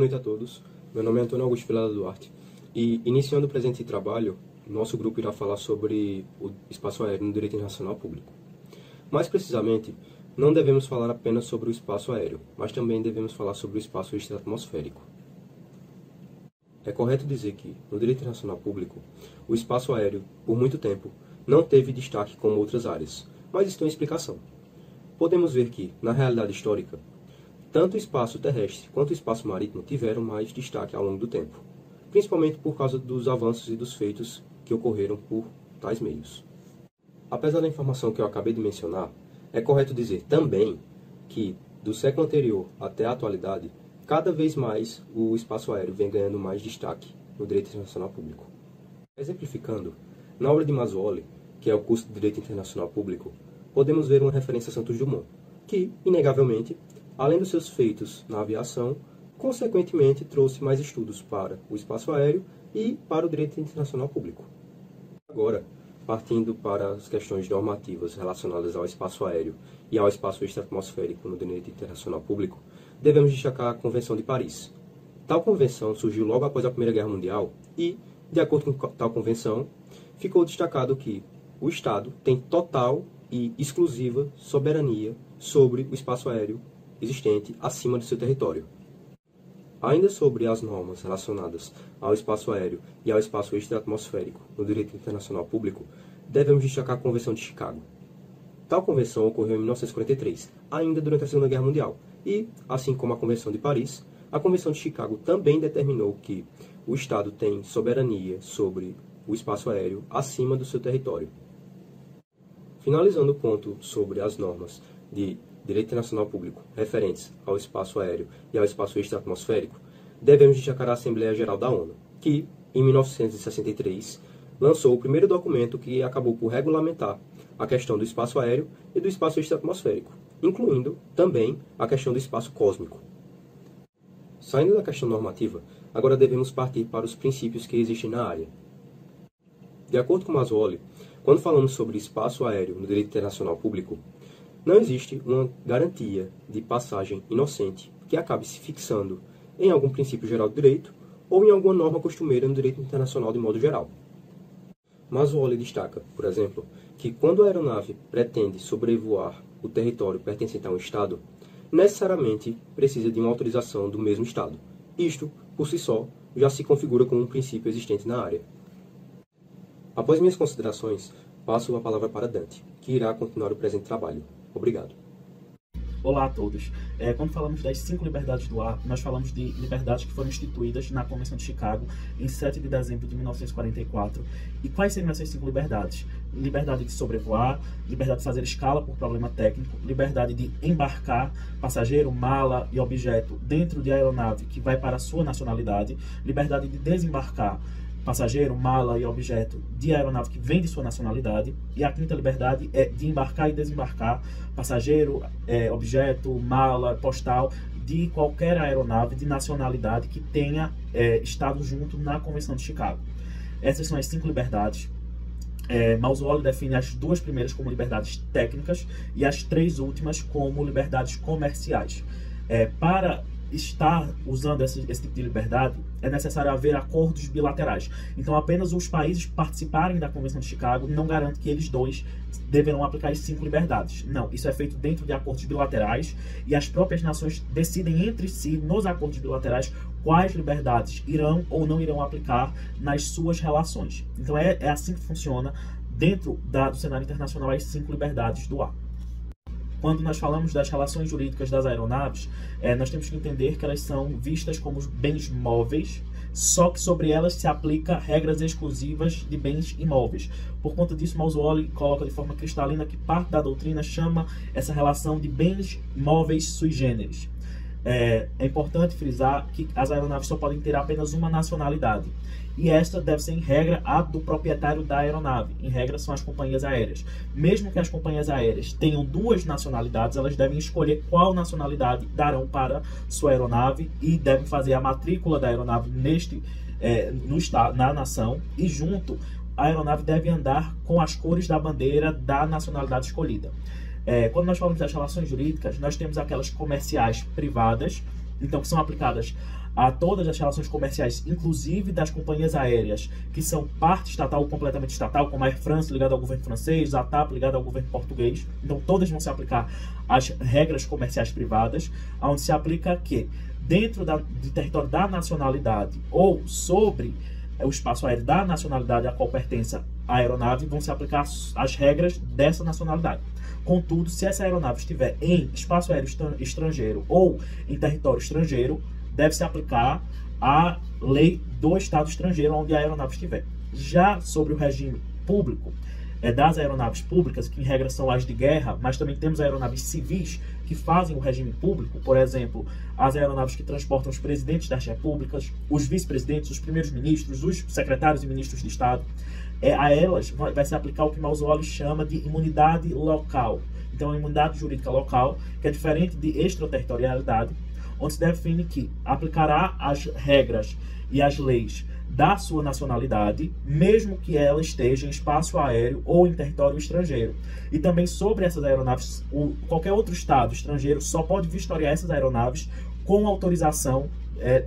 noite a todos. Meu nome é Antônio Augusto Vilela Duarte e, iniciando o presente trabalho, nosso grupo irá falar sobre o espaço aéreo no direito internacional público. Mais precisamente, não devemos falar apenas sobre o espaço aéreo, mas também devemos falar sobre o espaço extra-atmosférico. É correto dizer que, no direito internacional público, o espaço aéreo, por muito tempo, não teve destaque como outras áreas, mas isso tem uma explicação. Podemos ver que, na realidade histórica, tanto o espaço terrestre quanto o espaço marítimo tiveram mais destaque ao longo do tempo, principalmente por causa dos avanços e dos feitos que ocorreram por tais meios. Apesar da informação que eu acabei de mencionar, é correto dizer também que, do século anterior até a atualidade, cada vez mais o espaço aéreo vem ganhando mais destaque no direito internacional público. Exemplificando, na obra de Mazzoli, que é o curso de Direito Internacional Público, podemos ver uma referência a Santos Dumont, que, inegavelmente, além dos seus feitos na aviação, consequentemente trouxe mais estudos para o espaço aéreo e para o direito internacional público. Agora, partindo para as questões normativas relacionadas ao espaço aéreo e ao espaço extra-atmosférico no direito internacional público, devemos destacar a Convenção de Paris. Tal convenção surgiu logo após a Primeira Guerra Mundial e, de acordo com tal convenção, ficou destacado que o Estado tem total e exclusiva soberania sobre o espaço aéreo existente acima do seu território. Ainda sobre as normas relacionadas ao espaço aéreo e ao espaço extra-atmosférico no direito internacional público, devemos destacar a Convenção de Chicago. Tal convenção ocorreu em 1943, ainda durante a Segunda Guerra Mundial, e, assim como a Convenção de Paris, a Convenção de Chicago também determinou que o Estado tem soberania sobre o espaço aéreo acima do seu território. Finalizando o ponto sobre as normas de direito internacional público referentes ao espaço aéreo e ao espaço extra-atmosférico, devemos destacar a Assembleia Geral da ONU, que, em 1963, lançou o primeiro documento que acabou por regulamentar a questão do espaço aéreo e do espaço extra-atmosférico, incluindo também a questão do espaço cósmico. Saindo da questão normativa, agora devemos partir para os princípios que existem na área. De acordo com Mazzoli, quando falamos sobre espaço aéreo no direito internacional público, não existe uma garantia de passagem inocente que acabe se fixando em algum princípio geral do direito ou em alguma norma costumeira no direito internacional de modo geral. Mazzoli destaca, por exemplo, que quando a aeronave pretende sobrevoar o território pertencente a um Estado, necessariamente precisa de uma autorização do mesmo Estado. Isto, por si só, já se configura como um princípio existente na área. Após minhas considerações, passo a palavra para Dante, que irá continuar o presente trabalho. Obrigado. Olá a todos. Quando falamos das 5 liberdades do ar, nós falamos de liberdades que foram instituídas na Convenção de Chicago em 7 de dezembro de 1944. E quais seriam essas 5 liberdades? Liberdade de sobrevoar, liberdade de fazer escala por problema técnico, liberdade de embarcar passageiro, mala e objeto dentro de aeronave que vai para a sua nacionalidade, liberdade de desembarcar passageiro, mala e objeto de aeronave que vem de sua nacionalidade. E a 5ª liberdade é de embarcar e desembarcar passageiro, objeto, mala, postal de qualquer aeronave de nacionalidade que tenha estado junto na Convenção de Chicago. Essas são as 5 liberdades. Mazzoli define as 2 primeiras como liberdades técnicas e as 3 últimas como liberdades comerciais. Para estar usando esse tipo de liberdade, é necessário haver acordos bilaterais. Então, apenas os países participarem da Convenção de Chicago não garante que eles dois deverão aplicar as 5 liberdades. Não, isso é feito dentro de acordos bilaterais e as próprias nações decidem entre si, nos acordos bilaterais, quais liberdades irão ou não irão aplicar nas suas relações. Então, é assim que funciona dentro do cenário internacional as 5 liberdades do ar. Quando nós falamos das relações jurídicas das aeronaves, nós temos que entender que elas são vistas como bens móveis, só que sobre elas se aplica regras exclusivas de bens imóveis. Por conta disso, Mazzoli coloca de forma cristalina que parte da doutrina chama essa relação de bens móveis sui generis. É importante frisar que as aeronaves só podem ter apenas uma nacionalidade. E esta deve ser, em regra, a do proprietário da aeronave. Em regra, são as companhias aéreas. Mesmo que as companhias aéreas tenham 2 nacionalidades, elas devem escolher qual nacionalidade darão para sua aeronave e devem fazer a matrícula da aeronave na nação. E junto, a aeronave deve andar com as cores da bandeira da nacionalidade escolhida. Quando nós falamos das relações jurídicas, nós temos aquelas comerciais privadas, então que são aplicadas a todas as relações comerciais, inclusive das companhias aéreas, que são parte estatal ou completamente estatal, como a Air France ligada ao governo francês, a TAP ligada ao governo português. Então, todas vão se aplicar às regras comerciais privadas, onde se aplica que, dentro do território da nacionalidade ou sobre o espaço aéreo da nacionalidade a qual pertence a aeronave, vão se aplicar as regras dessa nacionalidade. Contudo, se essa aeronave estiver em espaço aéreo estrangeiro ou em território estrangeiro, deve-se aplicar a lei do estado estrangeiro onde a aeronave estiver. Já sobre o regime público, das aeronaves públicas, que em regra são as de guerra, mas também temos aeronaves civis que fazem o regime público, por exemplo, as aeronaves que transportam os presidentes das repúblicas, os vice-presidentes, os primeiros ministros, os secretários e ministros de Estado. A elas vai se aplicar o que Mausoli chama de imunidade local. Então, a imunidade jurídica local, que é diferente de extraterritorialidade, onde se define que aplicará as regras e as leis da sua nacionalidade, mesmo que ela esteja em espaço aéreo ou em território estrangeiro. E também sobre essas aeronaves, qualquer outro estado estrangeiro só pode vistoriar essas aeronaves com autorização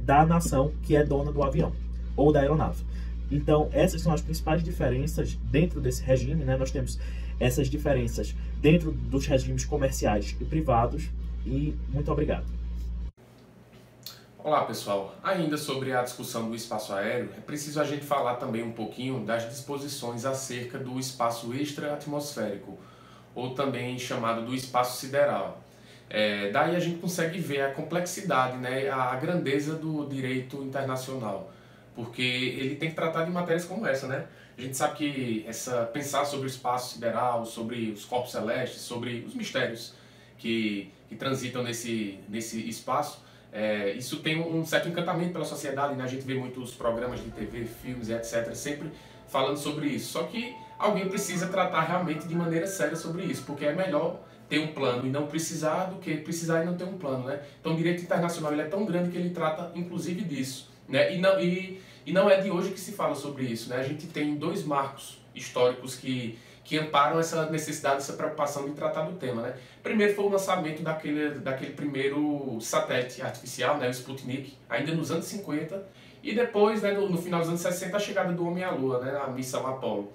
da nação que é dona do avião ou da aeronave. Então, essas são as principais diferenças dentro desse regime, né? Nós temos essas diferenças dentro dos regimes comerciais e privados. E muito obrigado. Olá pessoal, ainda sobre a discussão do espaço aéreo, é preciso a gente falar também um pouquinho das disposições acerca do espaço extra-atmosférico, ou também chamado do espaço sideral. Daí a gente consegue ver a complexidade, né, a grandeza do direito internacional, porque ele tem que tratar de matérias como essa, né? A gente sabe que pensar sobre o espaço sideral, sobre os corpos celestes, sobre os mistérios que transitam nesse espaço, isso tem um certo encantamento pela sociedade, né? A gente vê muitos programas de TV, filmes, etc., sempre falando sobre isso. Só que alguém precisa tratar realmente de maneira séria sobre isso, porque é melhor ter um plano e não precisar do que precisar e não ter um plano, né? Então o direito internacional ele é tão grande que ele trata inclusive disso, né? E não é de hoje que se fala sobre isso, né? A gente tem dois marcos históricos que amparam essa necessidade, essa preocupação de tratar do tema, né? Primeiro foi o lançamento daquele primeiro satélite artificial, né, o Sputnik, ainda nos anos 50, e depois, né, no final dos anos 60, a chegada do homem à Lua, né, a missão Apollo.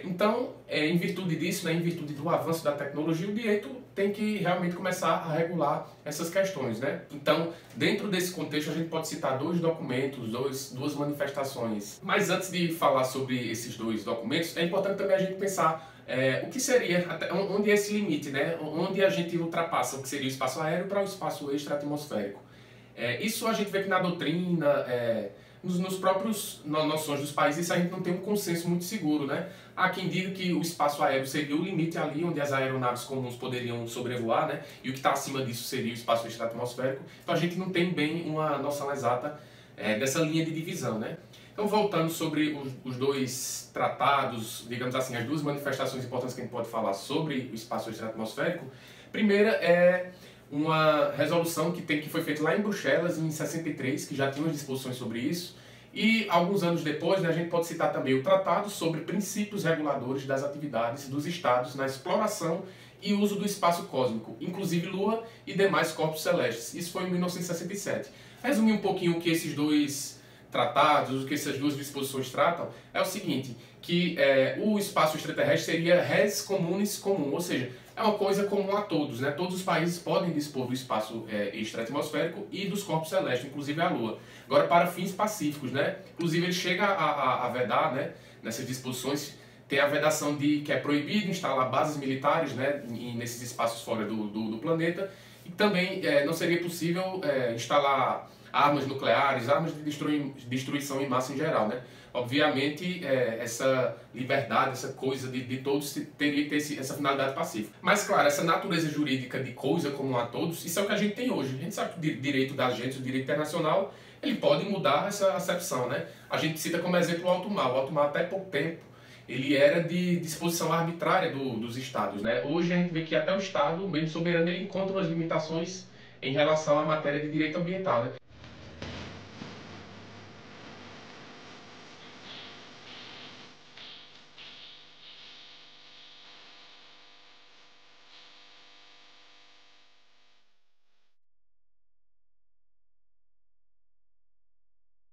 Então, em virtude disso, né, em virtude do avanço da tecnologia, o direito tem que realmente começar a regular essas questões, né? Então, dentro desse contexto, a gente pode citar dois documentos, duas manifestações. Mas antes de falar sobre esses dois documentos, é importante também a gente pensar o que seria, onde é esse limite, né? Onde a gente ultrapassa o que seria o espaço aéreo para o espaço extra-atmosférico. Isso a gente vê que na doutrina, nos próprios noções dos países, a gente não tem um consenso muito seguro, né? Há quem diga que o espaço aéreo seria o limite ali onde as aeronaves comuns poderiam sobrevoar, né? E o que está acima disso seria o espaço extra-atmosférico. Então a gente não tem bem uma noção exata dessa linha de divisão, né? Então, voltando sobre os dois tratados, digamos assim, as duas manifestações importantes que a gente pode falar sobre o espaço extra-atmosférico, primeira é uma resolução que foi feita lá em Bruxelas, em 63, que já tinha umas disposições sobre isso, e alguns anos depois, né, a gente pode citar também o Tratado sobre Princípios Reguladores das Atividades dos Estados na Exploração e Uso do Espaço Cósmico, inclusive Lua e demais corpos celestes. Isso foi em 1967. Resumir um pouquinho o que esses dois tratados, o que essas duas disposições tratam, é o seguinte, que o espaço extraterrestre seria res communis comum, ou seja, é uma coisa comum a todos, né? Todos os países podem dispor do espaço extra-atmosférico e dos corpos celestes, inclusive a Lua. Agora, para fins pacíficos, né? Inclusive, ele chega a vedar, né? Nessas disposições, tem a vedação de que é proibido instalar bases militares, né? Nesses espaços fora do planeta. E também não seria possível instalar armas nucleares, armas de destruição em massa em geral, né? Obviamente, essa liberdade, essa coisa de todos teria que ter essa finalidade pacífica. Mas, claro, essa natureza jurídica de coisa comum a todos, isso é o que a gente tem hoje. A gente sabe que o direito da gente, o direito internacional, ele pode mudar essa acepção, né? A gente cita como exemplo o alto mar. O alto mar, até pouco tempo, ele era de disposição arbitrária dos estados, né? Hoje a gente vê que até o estado, mesmo soberano, ele encontra umas limitações em relação à matéria de direito ambiental, né?